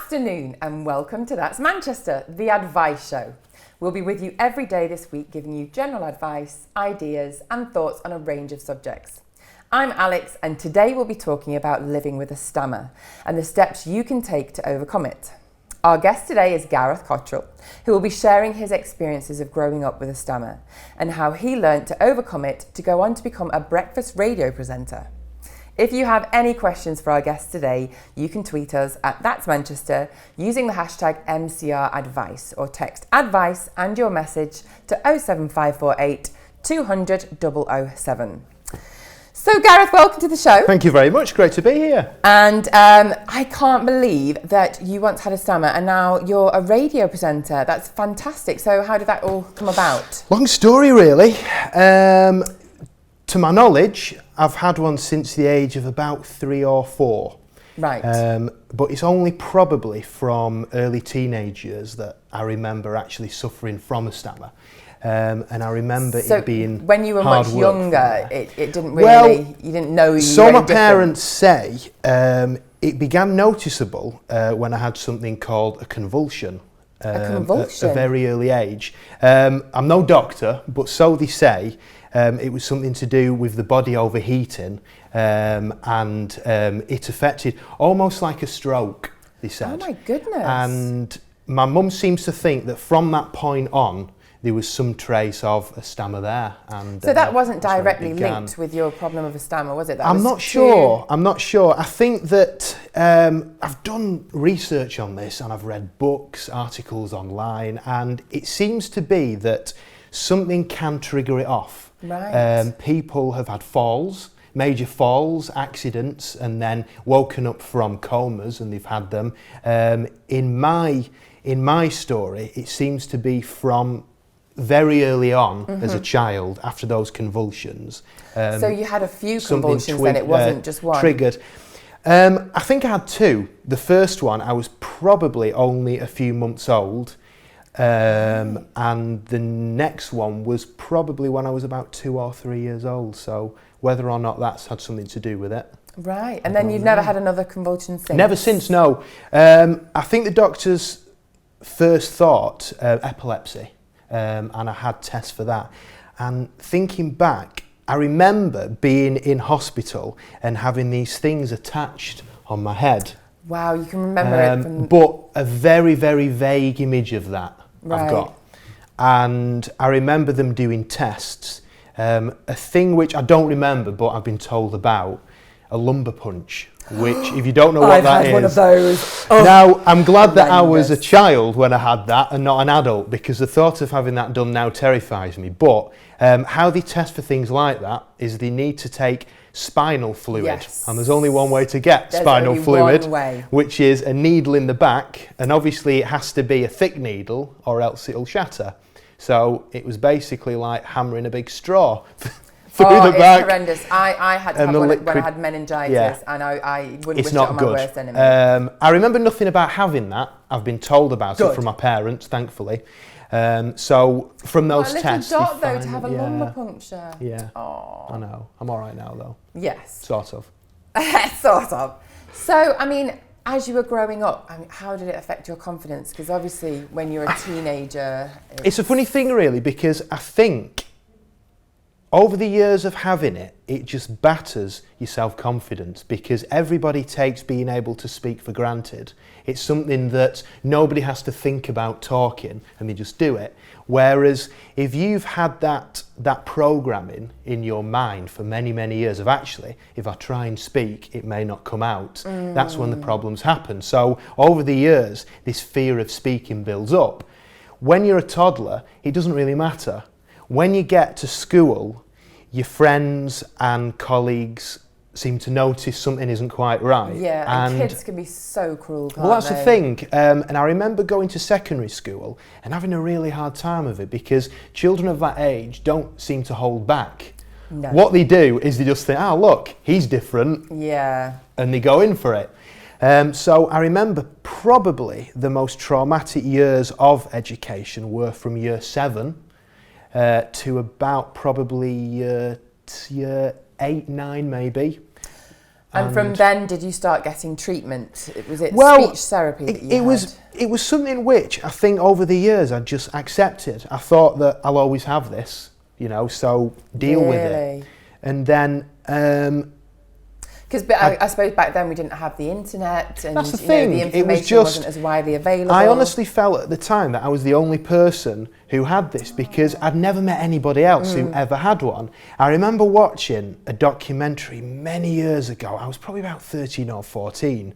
afternoon and welcome to That's Manchester, the advice show. We'll be with you every day this week giving you general advice, ideas and thoughts on a range of subjects. I'm Alex and today we'll be talking about living with a stammer and the steps you can take to overcome it. Our guest today is Gareth Cottrell, who will be sharing his experiences of growing up with a stammer and how he learnt to overcome it to go on to become a breakfast radio presenter. If you have any questions for our guest today, you can tweet us at That's Manchester using the hashtag MCRAdvice or text advice and your message to 07548 200 007. So Gareth, welcome to the show. Thank you very much, great to be here. And I can't believe that you once had a stammer and now you're a radio presenter. That's fantastic. So how did that all come about? Long story really. To my knowledge, I've had one since the age of about 3 or 4. Right. But it's only probably from early teenage years that I remember actually suffering from a stammer. And I remember it being when you were hard much work younger, it didn't really, you didn't know you so were my different. parents say it began noticeable when I had something called a convulsion. A convulsion? At a very early age. I'm no doctor, but so they say. It was something to do with the body overheating and it affected almost like a stroke, they said. Oh my goodness. And my mum seems to think that from that point on, there was some trace of a stammer there. And so that wasn't directly linked with your problem of a stammer, was it? I'm not sure. I think that I've done research on this and I've read books, articles online, and it seems to be that something can trigger it off. Right. People have had falls, major falls, accidents, and then woken up from comas and they've had them. In my story, it seems to be from very early on as a child after those convulsions. So you had a few convulsions then, it wasn't just one? Triggered. I think I had 2. The first one, I was probably only a few months old. And the next one was probably when I was about 2 or 3 years old. So whether or not that's had something to do with it. Right. And then you've never had another convulsion since? Never since, no. I think the doctors first thought epilepsy, and I had tests for that. And thinking back, I remember being in hospital and having these things attached on my head. Wow, you can remember it from... But a very, very vague image of that I've got. And I remember them doing tests. A thing which I don't remember, but I've been told about, a lumbar punch, which if you don't know what that is... I've had one of those. Now, I'm glad that I was a child when I had that and not an adult, because the thought of having that done now terrifies me. But how they test for things like that is they need to take spinal fluid. Yes. And there's only one way to get spinal fluid, which is a needle in the back, and obviously it has to be a thick needle or else it'll shatter. So it was basically like hammering a big straw through the back. It's horrendous. I had to have one when I had meningitis, and I wouldn't wish it on my worst enemy. I remember nothing about having that. I've been told about it from my parents, thankfully. So from those tests, a little dot though to have a lumbar puncture. Yeah. Aww. I know. I'm all right now though. Yes. Sort of. Sort of. So, I mean, as you were growing up, how did it affect your confidence? Because obviously, when you're a teenager, it's a funny thing, really, because I think over the years of having it, it just batters your self-confidence because everybody takes being able to speak for granted. It's something that nobody has to think about talking and they just do it. Whereas if you've had that programming in your mind for many, many years of actually, if I try and speak, it may not come out, that's when the problems happen. So over the years, this fear of speaking builds up. When you're a toddler, it doesn't really matter. When you get to school, your friends and colleagues seem to notice something isn't quite right. Yeah, and kids can be so cruel, can't they? Well, that's the thing. And I remember going to secondary school and having a really hard time of it because children of that age don't seem to hold back. No. What they do is they just think, oh, look, he's different. Yeah. And they go in for it. So I remember probably the most traumatic years of education were from year 7 to about probably year 8, 9 maybe. And from then, did you start getting treatment? Was it well, speech therapy that you had? It was something which I think over the years I just accepted. I thought that I'll always have this, you know, so deal with it. And then... Because I suppose back then we didn't have the internet, and that's the thing. The information wasn't as widely available. I honestly felt at the time that I was the only person who had this, because I'd never met anybody else who ever had one. I remember watching a documentary many years ago. I was probably about 13 or 14,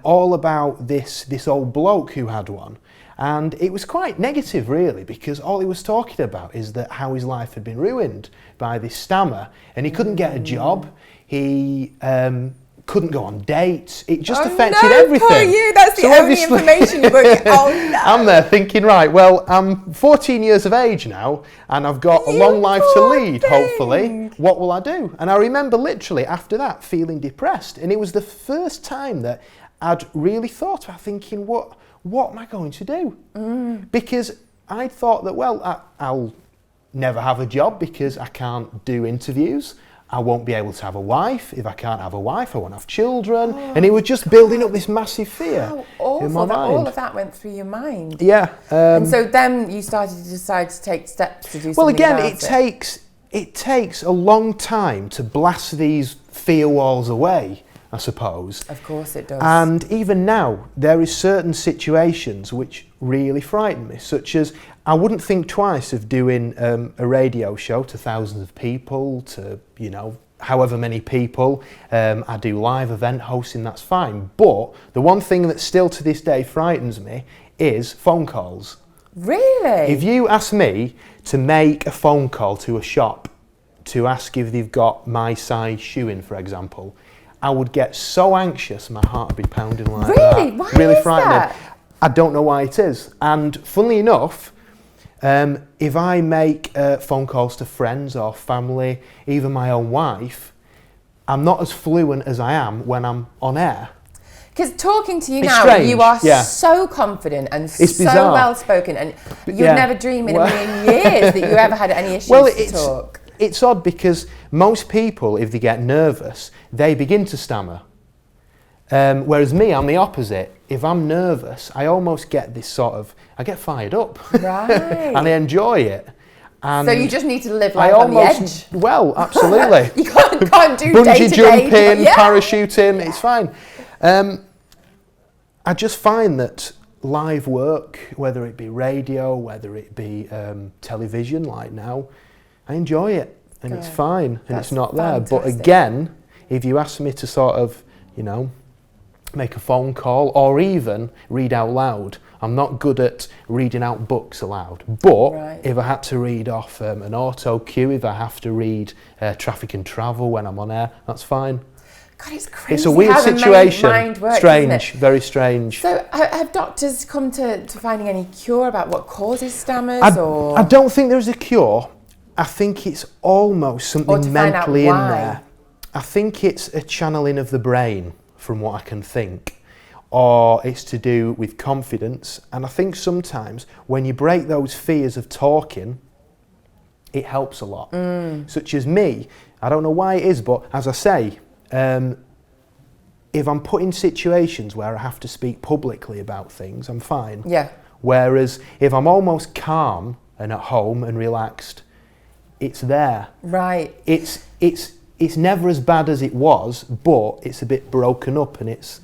all about this old bloke who had one. And it was quite negative, really, because all he was talking about is that how his life had been ruined by this Stammer, and he couldn't get a job. He couldn't go on dates. It just affected everything. Poor you. That's the only information you got. Oh no! I'm there thinking, right, well, I'm 14 years of age now, and I've got a long life to lead. Hopefully, what will I do? And I remember literally after that feeling depressed, and it was the first time that I'd really thought about thinking, what am I going to do? Because I thought that, well, I'll never have a job because I can't do interviews. I won't be able to have a wife. If I can't have a wife, I won't have children. And it was just building up this massive fear in my mind. All of that went through your mind. Yeah. And so then you started to decide to take steps to do something again, about it takes a long time to blast these fear walls away, I suppose. Of course it does. And even now, there is certain situations which really frighten me, such as I wouldn't think twice of doing a radio show to thousands of people, to, you know, however many people. I do live event hosting, that's fine. But the one thing that still to this day frightens me is phone calls. Really? If you ask me to make a phone call to a shop to ask if they've got my size shoe in, for example, I would get so anxious, my heart would be pounding like that. Really? Why really is frightening. that? I don't know why it is. And funnily enough, if I make phone calls to friends or family, even my own wife, I'm not as fluent as I am when I'm on air. Because talking to you It's now, strange, you are yeah. so confident and It's so bizarre. well spoken, and you'd Yeah. never dream in a million years that you ever had any issues to talk. It's odd because most people, if they get nervous, they begin to stammer. Whereas me, I'm the opposite. If I'm nervous, I almost get this sort of, I get fired up. Right. And I enjoy it. And So you just need to live life on the edge. Well, absolutely. You can't do Bungee day-to-day. jumping, Yeah. parachuting, it's fine. I just find that live work, whether it be radio, whether it be television like now, I enjoy it, and it's fine, and That's it's not there. But fantastic. again, if you ask me to sort of, you know, make a phone call or even read out loud, I'm not good at reading out books aloud. But if I had to read off an auto cue, if I have to read traffic and travel when I'm on air, that's fine. God, it's crazy. It's a weird how the situation. mind works, Strange, isn't it? very strange. So have doctors come to finding any cure about what causes stammers? I don't think there's a cure. I think it's almost something mentally in there. I think it's a channeling of the brain, from what I can think, or it's to do with confidence. And I think sometimes when you break those fears of talking, it helps a lot. Such as me, I don't know why it is, but as I say, if I'm put in situations where I have to speak publicly about things, I'm fine. Yeah. Whereas if I'm almost calm and at home and relaxed, it's there. Right. It's never as bad as it was, but it's a bit broken up, and it's...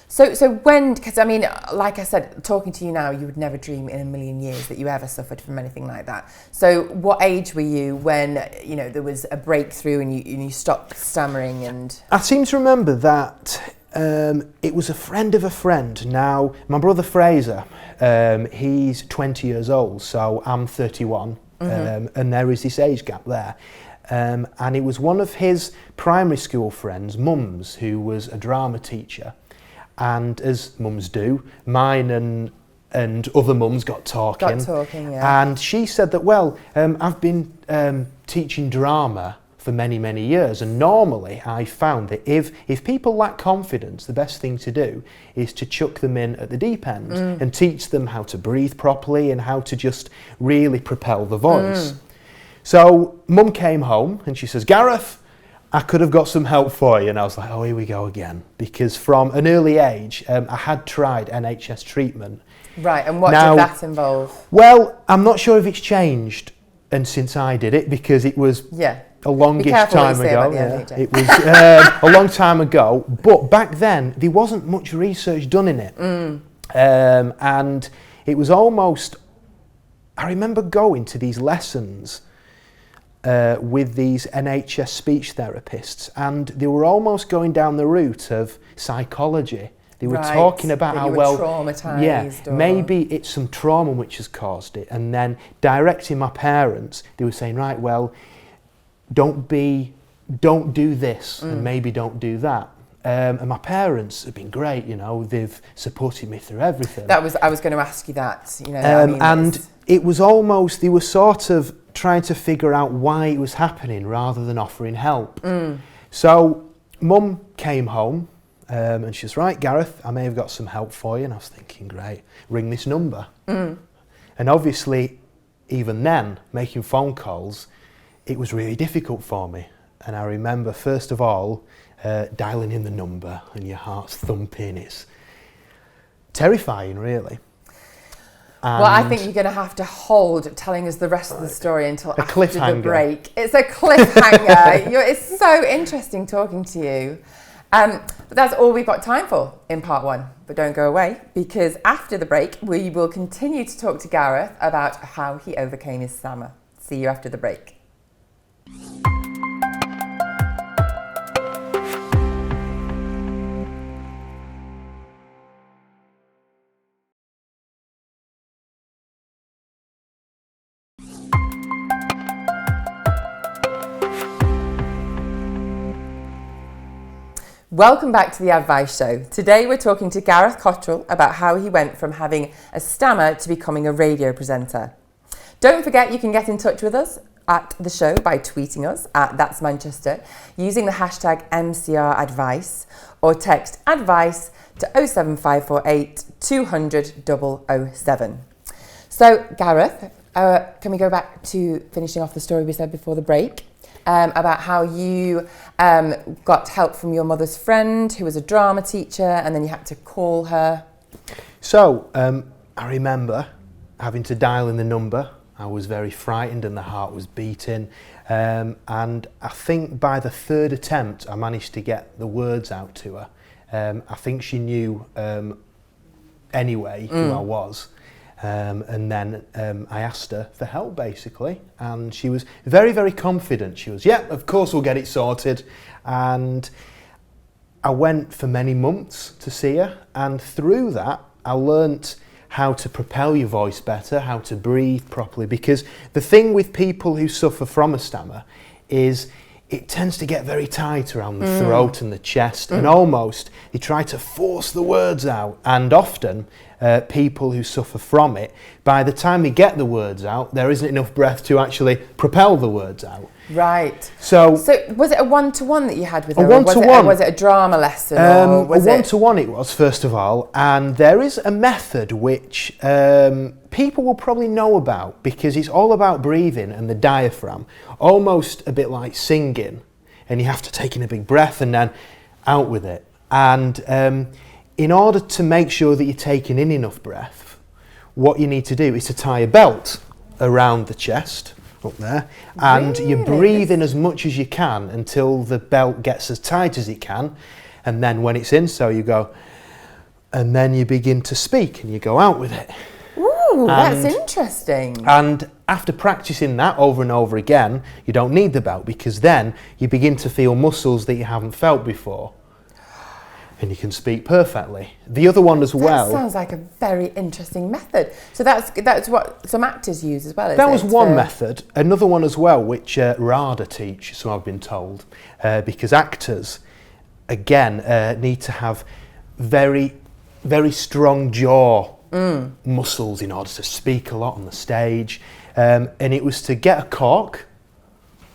So when, because I mean, like I said, talking to you now, you would never dream in a million years that you ever suffered from anything like that. So what age were you when, you know, there was a breakthrough and you stopped stammering? And I seem to remember that it was a friend of a friend. Now, my brother Fraser, he's 20 years old, so I'm 31, and there is this age gap there. And it was one of his primary school friends' mums who was a drama teacher. And as mums do, mine and other mums got talking. Yeah. And she said that, well, I've been teaching drama for many, many years, and normally I found that if people lack confidence, the best thing to do is to chuck them in at the deep end and teach them how to breathe properly and how to just really propel the voice. So mum came home and she says, Gareth, I could have got some help for you. And I was like, oh, here we go again. Because from an early age, I had tried NHS treatment. Right, and what did that involve? Well, I'm not sure if it's changed and since I did it, because it was a longish time ago. It was a long time ago. But back then, there wasn't much research done in it. And it was almost... I remember going to these lessons with these NHS speech therapists, and they were almost going down the route of psychology. They were talking about how traumatised. Maybe it's some trauma which has caused it, and then directing my parents, they were saying, right, well, don't do this, and maybe don't do that. And my parents have been great, you know, they've supported me through everything. I was going to ask you that, you know. And it was almost, they were sort of trying to figure out why it was happening rather than offering help. So Mum came home and she was, right, Gareth, I may have got some help for you. And I was thinking, great, ring this number. And obviously, even then, making phone calls, it was really difficult for me. And I remember, first of all, dialing in the number and your heart's thumping. It's terrifying, really. Well, I think you're going to have to hold telling us the rest of the story until after the break. It's a cliffhanger. It's so interesting talking to you. But that's all we've got time for in part one. But don't go away, because after the break, we will continue to talk to Gareth about how he overcame his stammer. See you after the break. Welcome back to the Advice Show. Today we're talking to Gareth Cottrell about how he went from having a stammer to becoming a radio presenter. Don't forget you can get in touch with us at the show by tweeting us at That's Manchester using the hashtag MCRAdvice, or text advice to 07548 200 007. So Gareth, can we go back to finishing off the story we said before the break? About how you got help from your mother's friend who was a drama teacher, and then you had to call her. So I remember having to dial in the number. I was very frightened and the heart was beating, and I think by the third attempt I managed to get the words out to her. I think she knew anyway who I was. And then I asked her for help, basically, and she was very, very confident. She was, yeah, of course we'll get it sorted. And I went for many months to see her, and through that I learnt how to propel your voice better, how to breathe properly, because the thing with people who suffer from a stammer is it tends to get very tight around the throat and the chest, and almost you try to force the words out, and often people who suffer from it, by the time they get the words out, there isn't enough breath to actually propel the words out. Right. So was it a one-to-one that you had with her? A one-to-one. Was it a drama lesson? A one-to-one it was, first of all, and there is a method which people will probably know about, because it's all about breathing and the diaphragm, almost a bit like singing, and you have to take in a big breath and then out with it. And in order to make sure that you're taking in enough breath, what you need to do is to tie a belt around the chest, up there, and you breathe in as much as you can until the belt gets as tight as it can, and then when it's in, so you go, and then you begin to speak and you go out with it. Ooh, that's interesting. And after practicing that over and over again, you don't need the belt, because then you begin to feel muscles that you haven't felt before, and you can speak perfectly. The other one as well. That sounds like a very interesting method. So that's what some actors use as well, is that was one method. Another one as well, which RADA teach, so I've been told, because actors, again, need to have very, very strong jaw muscles in order to speak a lot on the stage. And it was to get a cork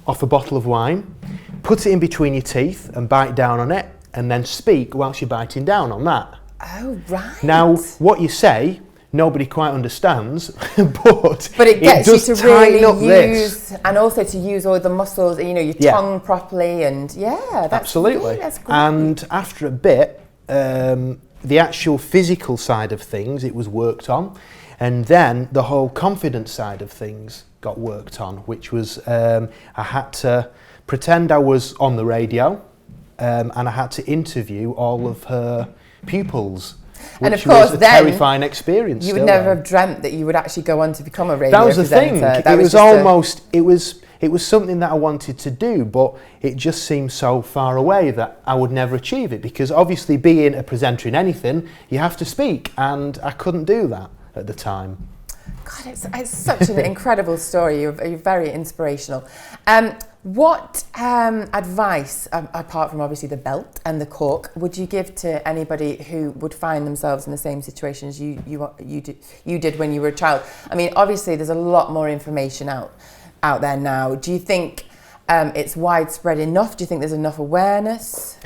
off a bottle of wine, put it in between your teeth and bite down on it, and then speak whilst you're biting down on that. Oh, right. Now, what you say nobody quite understands, but it gets does you to tighten up really use, this. and also to use all the muscles, you know, your tongue properly, and that's absolutely. That's great. And after a bit, the actual physical side of things, it was worked on, and then the whole confidence side of things got worked on, which was I had to pretend I was on the radio, and I had to interview all of her pupils. And of course, was a then terrifying experience. You would never have dreamt that you would actually go on to become a radio That was the thing. presenter. It was almost, it was something that I wanted to do, but it just seemed so far away that I would never achieve it, because obviously being a presenter in anything, you have to speak, and I couldn't do that at the time. God, it's such an incredible story. You're very inspirational. What advice, apart from obviously the belt and the cork, would you give to anybody who would find themselves in the same situation as you did when you were a child? I mean, obviously there's a lot more information out there now. Do you think it's widespread enough? Do you think there's enough awareness?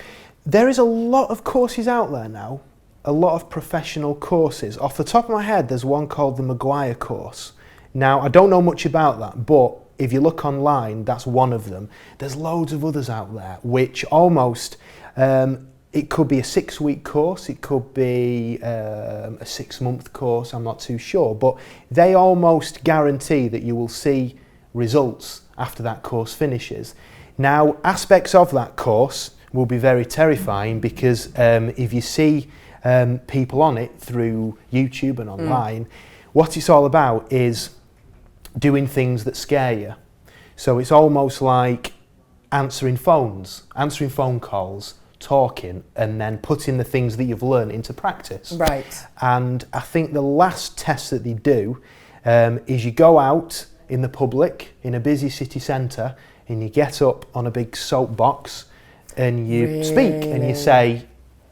There is a lot of courses out there now, a lot of professional courses. Off the top of my head, there's one called the Maguire course. Now, I don't know much about that, but if you look online, that's one of them. There's loads of others out there, which almost, it could be a 6-week course, it could be a 6-month course, I'm not too sure, but they almost guarantee that you will see results after that course finishes. Now, aspects of that course will be very terrifying, because if you see people on it through YouTube and online, what it's all about is doing things that scare you. So it's almost like answering phone calls, talking, and then putting the things that you've learned into practice. Right. And I think the last test that they do is you go out in the public, in a busy city centre, and you get up on a big soapbox and you speak and you say,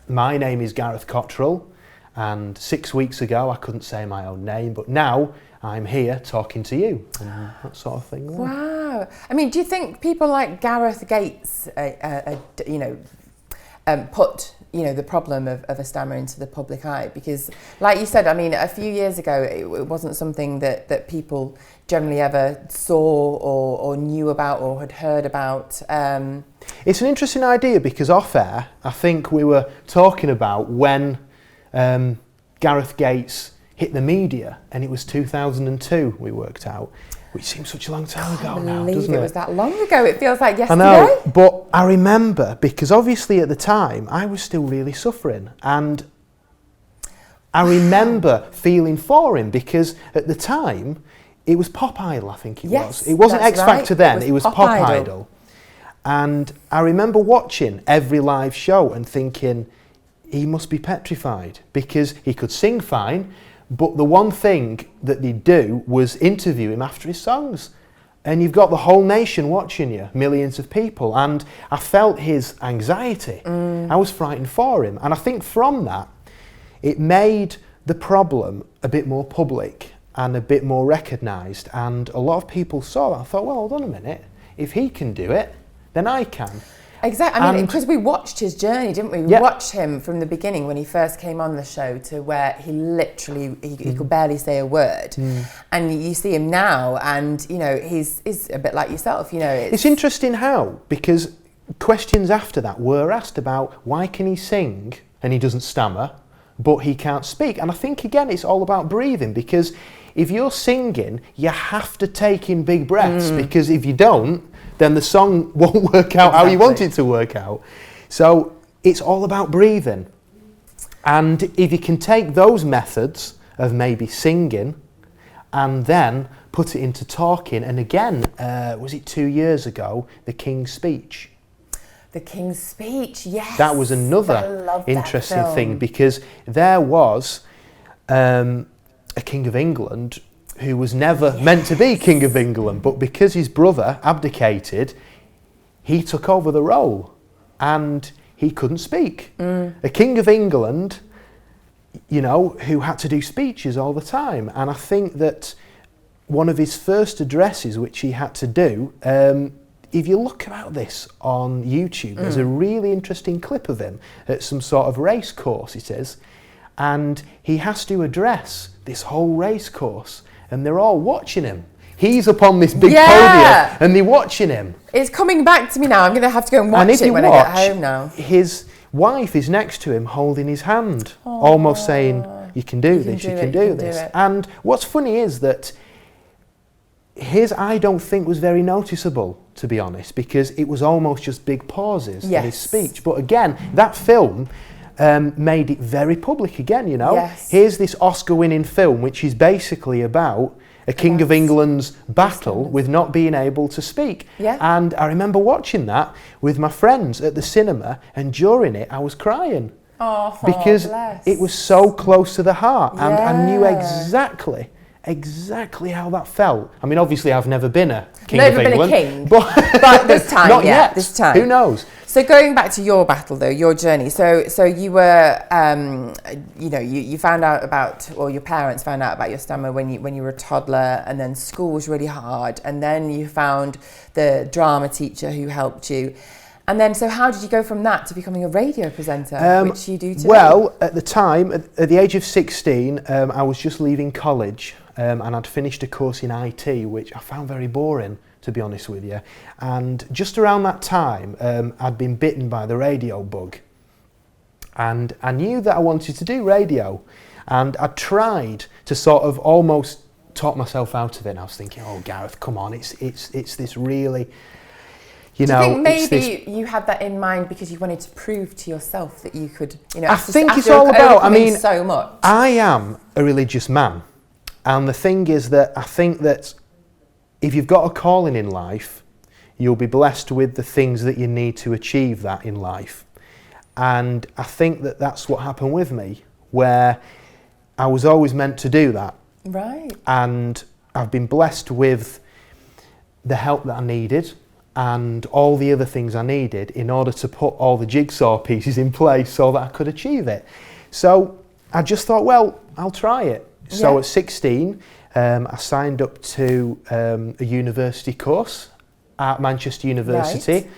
my name is Gareth Cottrell, and 6 weeks ago I couldn't say my own name, but now I'm here talking to you, and that sort of thing. Wow. I mean, do you think people like Gareth Gates, put the problem of a stammer into the public eye? Because, like you said, I mean, a few years ago, it wasn't something that people generally ever saw or knew about or had heard about. It's an interesting idea, because off air, I think we were talking about when Gareth Gates hit the media, and it was 2002 we worked out, which seems such a long time ago now, doesn't it? It was that long ago. It feels like yesterday. I know, but I remember, because obviously at the time I was still really suffering, and I remember feeling for him, because at the time it was Pop Idol, I think it was. It wasn't X Factor then, it was Pop Idol. And I remember watching every live show and thinking, he must be petrified, because he could sing fine, but the one thing that they'd do was interview him after his songs. And you've got the whole nation watching you, millions of people, and I felt his anxiety. I was frightened for him, and I think from that, it made the problem a bit more public and a bit more recognised, and a lot of people saw that. I thought, well, hold on a minute, if he can do it, then I can. Exactly. I mean, because we watched his journey, didn't we? We watched him from the beginning when he first came on the show to where he literally, he could barely say a word. And you see him now, and, he's a bit like yourself, It's interesting how, because questions after that were asked about why can he sing and he doesn't stammer, but he can't speak. And I think, again, it's all about breathing, because if you're singing, you have to take in big breaths, because if you don't, then the song won't work out how you want it to work out. So it's all about breathing. And if you can take those methods of maybe singing and then put it into talking, and again, was it 2 years ago, the King's Speech? The King's Speech, yes. That was another interesting thing, because there was a King of England who was never meant to be King of England, but because his brother abdicated, he took over the role, and he couldn't speak. A King of England, who had to do speeches all the time. And I think that one of his first addresses, which he had to do, if you look about this on YouTube, there's a really interesting clip of him at some sort of race course, it is, and he has to address this whole race course, and they're all watching him. He's up on this big podium, and they're watching him. It's coming back to me now. I'm going to have to go and watch it when I get home now. His wife is next to him holding his hand, almost saying, you can do this, you can do this. And what's funny is that his, I don't think, was very noticeable, to be honest, because it was almost just big pauses in his speech. But again, that film made it very public again, you know. Here's this Oscar-winning film, which is basically about a King of England's battle with not being able to speak. And I remember watching that with my friends at the cinema, and during it I was crying. Because it was so close to the heart, and I knew exactly how that felt. I mean, obviously I've never been a King of England. King, but this time, not yet. This time. Who knows? So going back to your battle though, your journey. So you were, you know, you found out about, or your parents found out about your stammer when you were a toddler, and then school was really hard, and then you found the drama teacher who helped you. And then, so how did you go from that to becoming a radio presenter, which you do today? Well, at the time, at the age of 16, I was just leaving college, and I'd finished a course in IT, which I found very boring, to be honest with you. And just around that time, I'd been bitten by the radio bug. And I knew that I wanted to do radio. And I tried to sort of almost talk myself out of it. And I was thinking, oh, Gareth, come on, it's this really... You know, do you think maybe you had that in mind because you wanted to prove to yourself that you could, you know, I think it's all about, I mean, so much. I am a religious man. And the thing is that I think that if you've got a calling in life, you'll be blessed with the things that you need to achieve that in life. And I think that that's what happened with me, where I was always meant to do that. Right. And I've been blessed with the help that I needed, and all the other things I needed in order to put all the jigsaw pieces in place so that I could achieve it. So I just thought, well, I'll try it. So at 16, I signed up to a university course at Manchester University,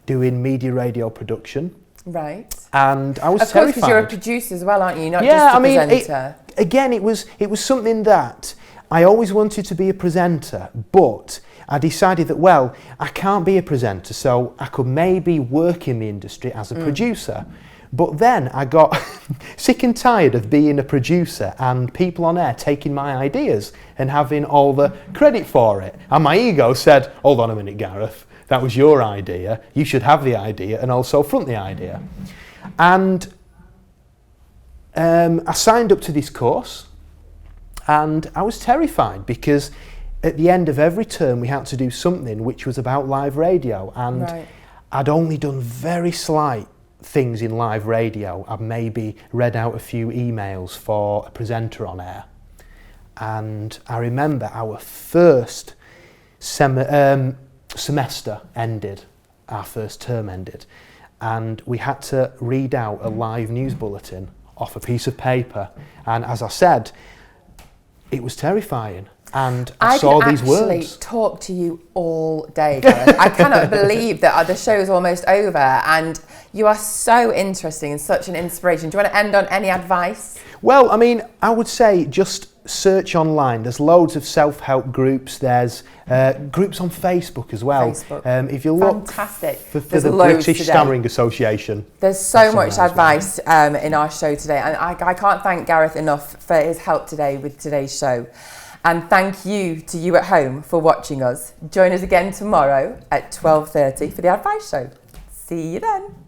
doing media radio production. Right. And I was terrified. Of course, because you're a producer as well, aren't you? Not just a presenter. Again, it was something that I always wanted to be a presenter, but I decided that, well, I can't be a presenter, so I could maybe work in the industry as a producer. But then I got sick and tired of being a producer and people on air taking my ideas and having all the credit for it. And my ego said, hold on a minute, Gareth, that was your idea. You should have the idea and also front the idea. And I signed up to this course, and I was terrified because at the end of every term we had to do something which was about live radio, and I'd only done very slight things in live radio. I'd maybe read out a few emails for a presenter on air, and I remember our first semester ended, our first term ended, and we had to read out a live news bulletin off a piece of paper, and as I said, it was terrifying. And I saw these words. I could actually talk to you all day, Gareth. I cannot believe that the show is almost over, and you are so interesting and such an inspiration. Do you want to end on any advice? Well, I mean, I would say just search online. There's loads of self-help groups. There's groups on Facebook as well. If you look for the British Stammering Association. There's so much advice in our show today, and I can't thank Gareth enough for his help today with today's show. And thank you to you at home for watching us. Join us again tomorrow at 12:30 for the Advice Show. See you then.